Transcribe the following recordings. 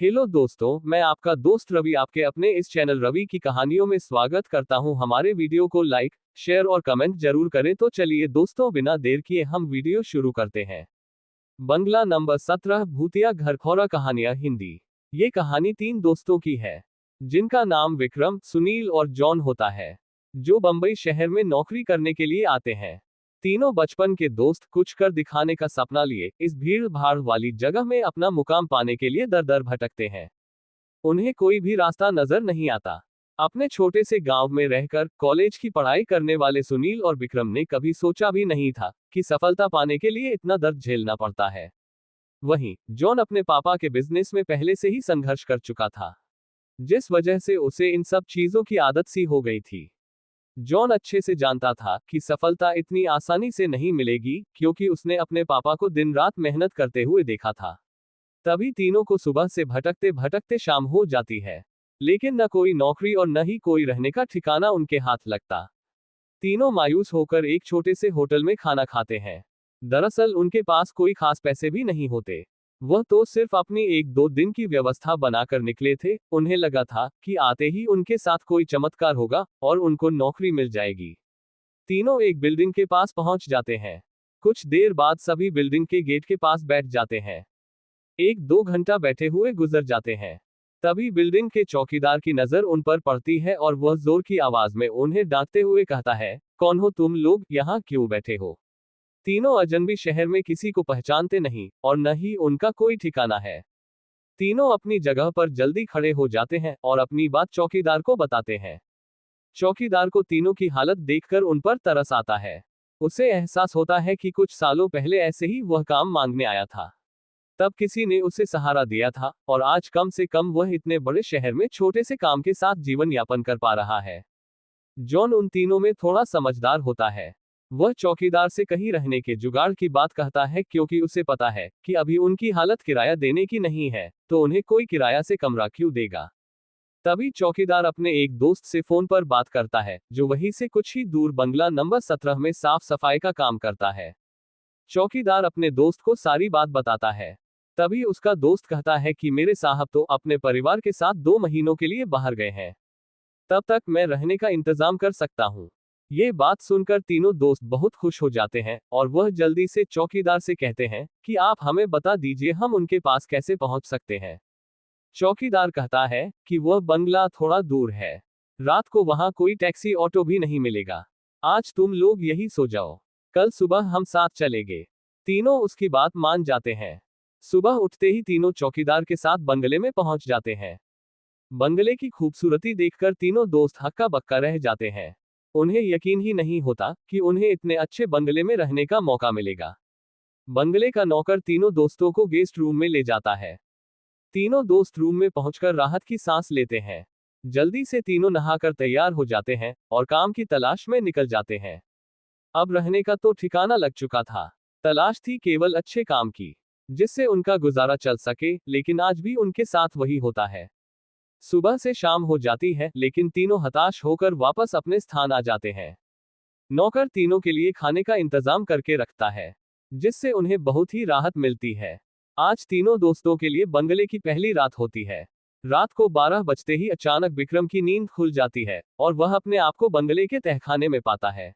Hello दोस्तों, मैं आपका दोस्त रवि आपके अपने इस चैनल रवि की कहानियों में स्वागत करता हूं। हमारे वीडियो को लाइक, शेयर और कमेंट जरूर करें। तो चलिए दोस्तों, बिना देर किए हम वीडियो शुरू करते हैं। बंगला नंबर 17, भूतिया घरखोरा कहानियां हिंदी। ये कहानी 3 दोस्तों की है, जिनका नाम विक्रम, सुनील और जॉन होता है, जो बंबई शहर में नौकरी करने के लिए आते हैं। तीनों बचपन के दोस्त कुछ कर दिखाने का सपना लिए इस भीड़ भाड़ वाली जगह में अपना मुकाम पाने के लिए दर दर भटकते हैं। उन्हें कोई भी रास्ता नजर नहीं आता। अपने छोटे से गांव में रहकर कॉलेज की पढ़ाई करने वाले सुनील और विक्रम ने कभी सोचा भी नहीं था कि सफलता पाने के लिए इतना दर्द झेलना पड़ता है। वहीं जॉन अपने पापा के बिजनेस में पहले से ही संघर्ष कर चुका था, जिस वजह से उसे इन सब चीजों की आदत सी हो गई थी। जॉन अच्छे से जानता था कि सफलता इतनी आसानी से नहीं मिलेगी, क्योंकि उसने अपने पापा को दिन रात मेहनत करते हुए देखा था। तभी तीनों को सुबह से भटकते भटकते शाम हो जाती है, लेकिन न कोई नौकरी और न ही कोई रहने का ठिकाना उनके हाथ लगता। तीनों मायूस होकर एक छोटे से होटल में खाना खाते हैं। दरअसल उनके पास कोई खास पैसे भी नहीं होते। वह तो सिर्फ अपनी 1-2 दिन की व्यवस्था बनाकर निकले थे। उन्हें लगा था कि आते ही उनके साथ कोई चमत्कार होगा और उनको नौकरी मिल जाएगी। तीनों एक बिल्डिंग के पास पहुंच जाते हैं। कुछ देर बाद सभी बिल्डिंग के गेट के पास बैठ जाते हैं। 1-2 घंटा बैठे हुए गुजर जाते हैं। तभी बिल्डिंग के चौकीदार की नजर उन पर पड़ती है और वह जोर की आवाज में उन्हें डांटते हुए कहता है, कौन हो तुम लोग, यहाँ क्यों बैठे हो? तीनों अजनबी शहर में किसी को पहचानते नहीं और न ही उनका कोई ठिकाना है। तीनों अपनी जगह पर जल्दी खड़े हो जाते हैं और अपनी बात चौकीदार को बताते हैं। चौकीदार को तीनों की हालत देखकर उन पर तरस आता है। उसे एहसास होता है कि कुछ सालों पहले ऐसे ही वह काम मांगने आया था। तब किसी ने उसे सहारा दिया था और आज कम से कम वह इतने बड़े शहर में छोटे से काम के साथ जीवन यापन कर पा रहा है। जॉन उन तीनों में थोड़ा समझदार होता है। वह चौकीदार से कहीं रहने के जुगाड़ की बात कहता है, क्योंकि उसे पता है कि अभी उनकी हालत किराया देने की नहीं है, तो उन्हें कोई किराया से कमरा क्यों देगा। तभी चौकीदार अपने एक दोस्त से फोन पर बात करता है, जो वहीं से कुछ ही दूर बंगला नंबर 17 में साफ सफाई का काम करता है। चौकीदार अपने दोस्त को सारी बात बताता है। तभी उसका दोस्त कहता है कि मेरे साहब तो अपने परिवार के साथ 2 महीनों के लिए बाहर गए हैं। तब तक मैं रहने का इंतजाम कर सकता हूँ। ये बात सुनकर तीनों दोस्त बहुत खुश हो जाते हैं और वह जल्दी से चौकीदार से कहते हैं कि आप हमें बता दीजिए हम उनके पास कैसे पहुंच सकते हैं। चौकीदार कहता है कि वह बंगला थोड़ा दूर है। रात को वहां कोई टैक्सी ऑटो भी नहीं मिलेगा। आज तुम लोग यही सो जाओ, कल सुबह हम साथ चलेंगे। तीनों उसकी बात मान जाते हैं। सुबह उठते ही तीनों चौकीदार के साथ बंगले में पहुंच जाते हैं। बंगले की खूबसूरती देखकर तीनों दोस्त हक्का बक्का रह जाते हैं। उन्हें यकीन ही नहीं होता कि उन्हें इतने अच्छे बंगले में रहने का मौका मिलेगा। बंगले का नौकर तीनों दोस्तों को गेस्ट रूम में ले जाता है। तीनों दोस्त रूम में पहुंचकर राहत की सांस लेते हैं। जल्दी से तीनों नहाकर तैयार हो जाते हैं और काम की तलाश में निकल जाते हैं। अब रहने का तो ठिकाना लग चुका था। तलाश थी केवल अच्छे काम की, जिससे उनका गुजारा चल सके, लेकिन आज भी उनके साथ वही होता है। सुबह से शाम हो जाती है, लेकिन तीनों हताश होकर वापस अपने स्थान आ जाते हैं। नौकर तीनों के लिए खाने का इंतजाम करके रखता है, जिससे उन्हें बहुत ही राहत मिलती है। आज तीनों दोस्तों के लिए बंगले की पहली रात होती है। रात को 12 बजते ही अचानक विक्रम की नींद खुल जाती है और वह अपने आप को बंगले के तहखाने में पाता है,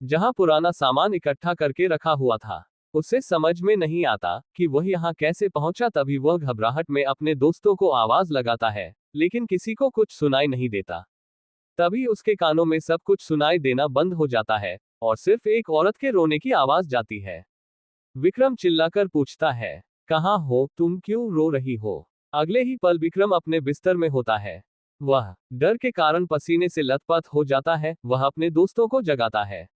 जहां पुराना सामान इकट्ठा करके रखा हुआ था। उसे समझ में नहीं आता कि वह यहाँ कैसे पहुंचा। तभी वह घबराहट में अपने दोस्तों को आवाज लगाता है, लेकिन किसी को कुछ सुनाई नहीं देता। तभी उसके कानों में सब कुछ सुनाई देना बंद हो जाता है और सिर्फ एक औरत के रोने की आवाज जाती है। विक्रम चिल्लाकर पूछता है, कहाँ हो तुम, क्यों रो रही हो? अगले ही पल विक्रम अपने बिस्तर में होता है। वह डर के कारण पसीने से लथपथ हो जाता है। वह अपने दोस्तों को जगाता है।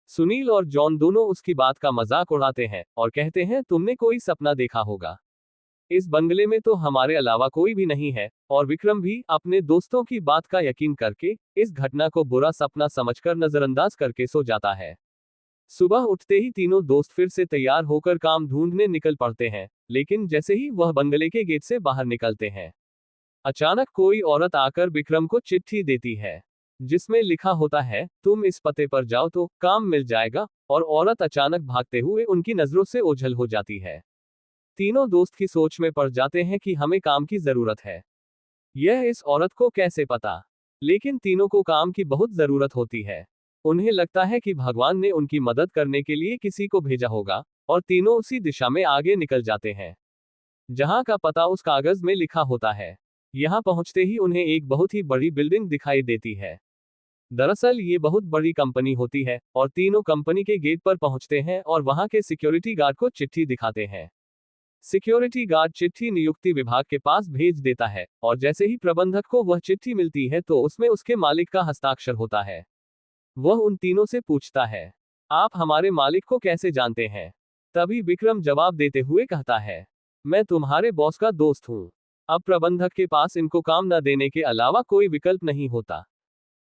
सुनील और जॉन दोनों उसकी बात का मजाक उड़ाते हैं और कहते हैं, तुमने कोई सपना देखा होगा। इस बंगले में तो हमारे अलावा कोई भी नहीं है। और विक्रम भी अपने दोस्तों की बात का यकीन करके इस घटना को बुरा सपना समझकर नजरअंदाज करके सो जाता है। सुबह उठते ही तीनों दोस्त फिर से तैयार होकर काम ढूंढने निकल पड़ते हैं, लेकिन जैसे ही वह बंगले के गेट से बाहर निकलते हैं, अचानक कोई औरत आकर विक्रम को चिट्ठी देती है, जिसमें लिखा होता है, तुम इस पते पर जाओ तो काम मिल जाएगा। और औरत अचानक भागते हुए उनकी नजरों से ओझल हो जाती है। तीनों दोस्त की सोच में पड़ जाते हैं कि हमें काम की जरूरत है। यह इस औरत को कैसे पता? लेकिन तीनों को काम की बहुत जरूरत होती है। उन्हें लगता है कि भगवान ने उनकी मदद करने के लिए किसी को भेजा होगा, और तीनों उसी दिशा में आगे निकल जाते हैं जहां का पता उस कागज में लिखा होता है। यहां पहुंचते ही उन्हें एक बहुत ही बड़ी बिल्डिंग दिखाई देती है। दरअसल ये बहुत बड़ी कंपनी होती है, और तीनों कंपनी के गेट पर पहुंचते हैं और वहां के सिक्योरिटी गार्ड को चिट्ठी दिखाते हैं। सिक्योरिटी गार्ड चिट्ठी नियुक्ति विभाग के पास भेज देता है, और जैसे ही प्रबंधक को वह चिट्ठी मिलती है तो उसमें उसके मालिक का हस्ताक्षर होता है। वह उन तीनों से पूछता है, आप हमारे मालिक को कैसे जानते हैं? तभी विक्रम जवाब देते हुए कहता है, मैं तुम्हारे बॉस का दोस्त हूं। अब प्रबंधक के पास इनको काम न देने के अलावा कोई विकल्प नहीं होता।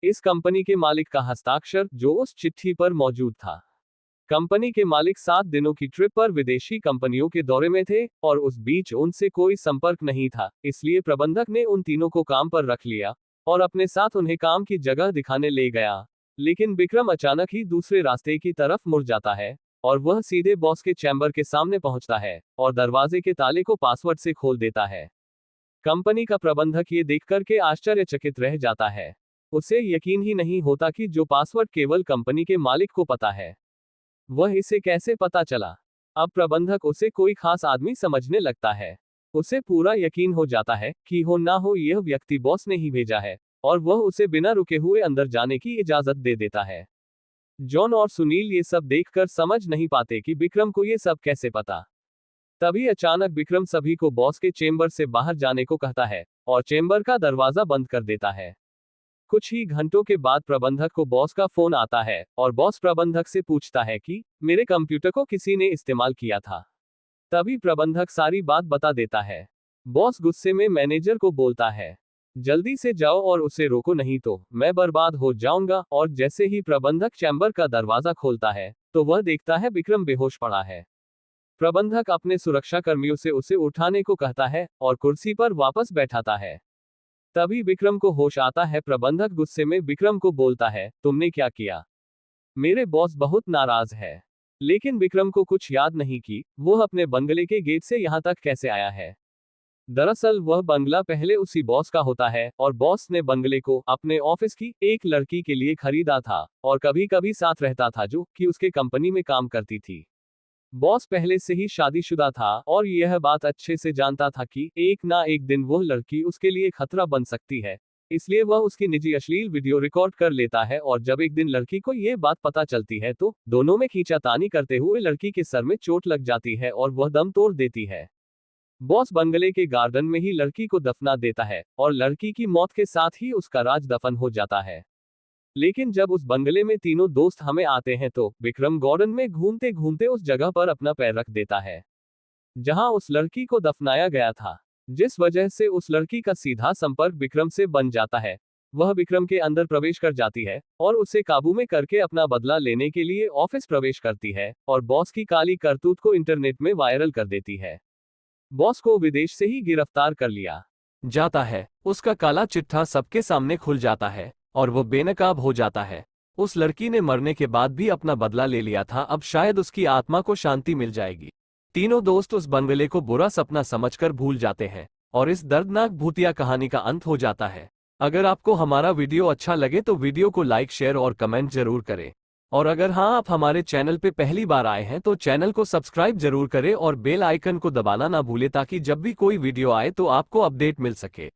इस कंपनी के मालिक का हस्ताक्षर जो उस चिट्ठी पर मौजूद था। कंपनी के मालिक 7 दिनों की ट्रिप पर विदेशी कंपनियों के दौरे में थे, और उस बीच उनसे कोई संपर्क नहीं था, इसलिए प्रबंधक ने उन तीनों को काम पर रख लिया और अपने साथ उन्हें काम की जगह दिखाने ले गया। लेकिन विक्रम अचानक ही दूसरे रास्ते की तरफ मुड़ जाता है, और वह सीधे बॉस के चैम्बर के सामने पहुंचता है और दरवाजे के ताले को पासवर्ड से खोल देता है। कंपनी का प्रबंधक ये देख करके आश्चर्यचकित रह जाता है। उसे यकीन ही नहीं होता कि जो पासवर्ड केवल कंपनी के मालिक को पता है, वह इसे कैसे पता चला। अब प्रबंधक उसे कोई खास आदमी समझने लगता है। उसे पूरा यकीन हो जाता है कि हो ना हो यह व्यक्ति बॉस ने ही भेजा है, और वह उसे बिना रुके हुए अंदर जाने की इजाजत दे देता है। जॉन और सुनील ये सब देखकर समझ नहीं पाते कि विक्रम को ये सब कैसे पता। तभी अचानक विक्रम सभी को बॉस के चेंबर से बाहर जाने को कहता है और चेंबर का दरवाजा बंद कर देता है। कुछ ही घंटों के बाद प्रबंधक को बॉस का फोन आता है, और बॉस प्रबंधक से पूछता है कि मेरे कंप्यूटर को किसी ने इस्तेमाल किया था। तभी प्रबंधक सारी बात बता देता है। बॉस गुस्से में मैनेजर को बोलता है, जल्दी से जाओ और उसे रोको, नहीं तो मैं बर्बाद हो जाऊंगा। और जैसे ही प्रबंधक चैम्बर का दरवाजा खोलता है तो वह देखता है विक्रम बेहोश पड़ा है। प्रबंधक अपने सुरक्षा कर्मियों से उसे उठाने को कहता है और कुर्सी पर वापस बैठाता है। तभी विक्रम को होश आता है। प्रबंधक गुस्से में विक्रम को बोलता है, तुमने क्या किया? मेरे बॉस बहुत नाराज है। लेकिन विक्रम को कुछ याद नहीं कि वह अपने बंगले के गेट से यहां तक कैसे आया है। दरअसल वह बंगला पहले उसी बॉस का होता है, और बॉस ने बंगले को अपने ऑफिस की एक लड़की के लिए खरीदा था, और कभी कभी साथ रहता था, जो कि उसके कंपनी में काम करती थी। बॉस पहले से ही शादीशुदा था और यह बात अच्छे से जानता था कि एक ना एक दिन वह लड़की उसके लिए खतरा बन सकती है, इसलिए वह उसकी निजी अश्लील वीडियो रिकॉर्ड कर लेता है। और जब एक दिन लड़की को यह बात पता चलती है तो दोनों में खींचातानी करते हुए लड़की के सर में चोट लग जाती है और वह दम तोड़ देती है। बॉस बंगले के गार्डन में ही लड़की को दफना देता है, और लड़की की मौत के साथ ही उसका राज दफन हो जाता है। लेकिन जब उस बंगले में तीनों दोस्त हमें आते हैं तो विक्रम गार्डन में घूमते घूमते उस जगह पर अपना पैर रख देता है जहां उस लड़की को दफनाया गया था, जिस वजह से उस लड़की का सीधा संपर्क विक्रम से बन जाता है। वह विक्रम के अंदर प्रवेश कर जाती है और उसे काबू में करके अपना बदला लेने के लिए ऑफिस प्रवेश करती है, और बॉस की काली करतूत को इंटरनेट में वायरल कर देती है। बॉस को विदेश से ही गिरफ्तार कर लिया जाता है। उसका काला चिट्ठा सबके सामने खुल जाता है और वो बेनकाब हो जाता है। उस लड़की ने मरने के बाद भी अपना बदला ले लिया था, अब शायद उसकी आत्मा को शांति मिल जाएगी। तीनों दोस्त उस बंगले को बुरा सपना समझकर भूल जाते हैं, और इस दर्दनाक भूतिया कहानी का अंत हो जाता है। अगर आपको हमारा वीडियो अच्छा लगे तो वीडियो को लाइक, शेयर और कमेंट जरूर करें। और अगर हाँ, आप हमारे चैनल पे पहली बार आए हैं तो चैनल को सब्सक्राइब जरूर करें और बेल आइकन को दबाना ना भूलें, ताकि जब भी कोई वीडियो आए तो आपको अपडेट मिल सके।